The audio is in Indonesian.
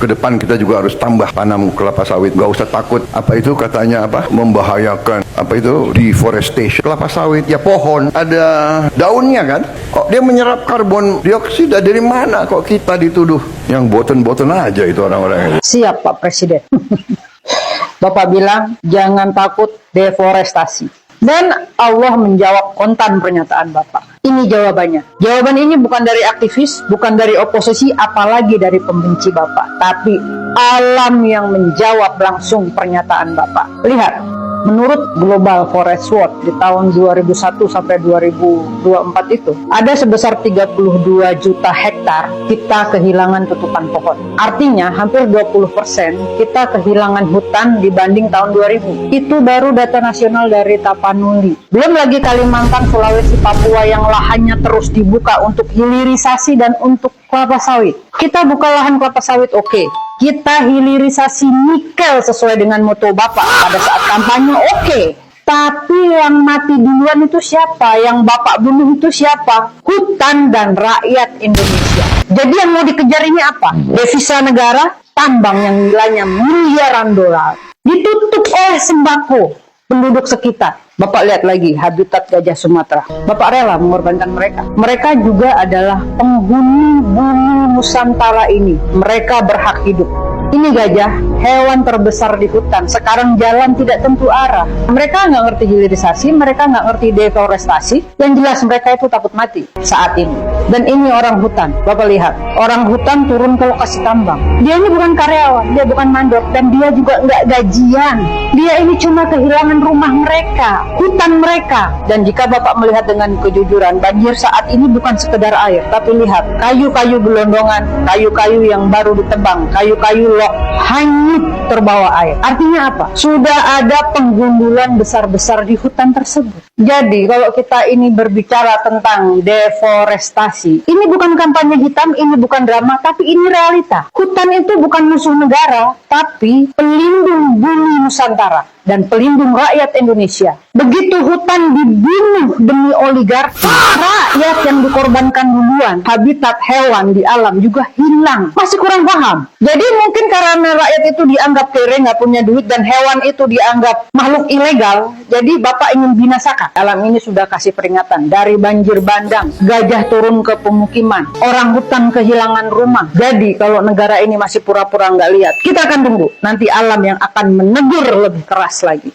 Ke depan kita juga harus tambah tanam kelapa sawit. Gak usah takut apa itu katanya membahayakan deforestation. Kelapa sawit ya pohon ada daunnya kan. Kok dia menyerap karbon dioksida dari mana? Kok kita dituduh yang boten-boten aja itu orang-orang itu. Siap Pak Presiden. Bapak bilang jangan takut deforestasi. Dan Allah menjawab kontan pernyataan Bapak. Ini jawabannya. Jawaban ini bukan dari aktivis, bukan dari oposisi, apalagi dari pembenci Bapak. Tapi alam yang menjawab langsung pernyataan Bapak. Lihat, menurut Global Forest Watch di tahun 2001 sampai 2024 itu, ada sebesar 32 juta hektar kita kehilangan tutupan pohon. Artinya hampir 20% kita kehilangan hutan dibanding tahun 2000. Itu baru data nasional dari Tapanuli. Belum lagi Kalimantan, Sulawesi, Papua yang lahannya terus dibuka untuk hilirisasi dan untuk kelapa sawit. Kita buka lahan kelapa sawit, oke. Kita hilirisasi nikel sesuai dengan moto Bapak pada saat kampanye, oke. Tapi yang mati duluan itu siapa? Yang Bapak bunuh itu siapa? Hutan dan rakyat Indonesia. Jadi yang mau dikejar ini apa? Devisa negara, tambang yang nilainya miliaran dolar. Ditutup oleh sembako penduduk sekitar. Bapak lihat lagi habitat gajah Sumatera. Bapak rela mengorbankan mereka. Mereka juga adalah penghuni bumi Nusantara ini. Mereka berhak hidup. Ini gajah, hewan terbesar di hutan. Sekarang jalan tidak tentu arah. Mereka nggak ngerti hilirisasi, mereka nggak ngerti deforestasi. Yang jelas mereka itu takut mati saat ini. Dan ini orang hutan. Bapak lihat, orang hutan turun ke lokasi tambang. Dia ini bukan karyawan, dia bukan mandor, dan dia juga nggak gajian. Dia ini cuma kehilangan rumah mereka, hutan mereka. Dan jika Bapak melihat dengan kejujuran, banjir saat ini bukan sekedar air, tapi lihat kayu-kayu gelondongan, kayu-kayu yang baru ditebang, kayu-kayu hanyut terbawa air. Artinya apa? Sudah ada penggundulan besar-besar di hutan tersebut. Jadi kalau kita ini berbicara tentang deforestasi, ini bukan kampanye hitam, ini bukan drama, tapi ini realita. Hutan itu bukan musuh negara, tapi pelindung bumi Nusantara dan pelindung rakyat Indonesia. Begitu hutan dibunuh demi oligarki, rakyat yang dikorbankan duluan, habitat hewan di alam juga hilang. Masih kurang paham. Jadi mungkin karena rakyat itu dianggap kere, nggak punya duit, dan hewan itu dianggap makhluk ilegal, jadi Bapak ingin binasakan. Alam ini sudah kasih peringatan dari banjir bandang, gajah turun ke pemukiman, orang hutan kehilangan rumah. Jadi kalau negara ini masih pura-pura nggak lihat, kita akan tunggu nanti alam yang akan menegur lebih keras lagi.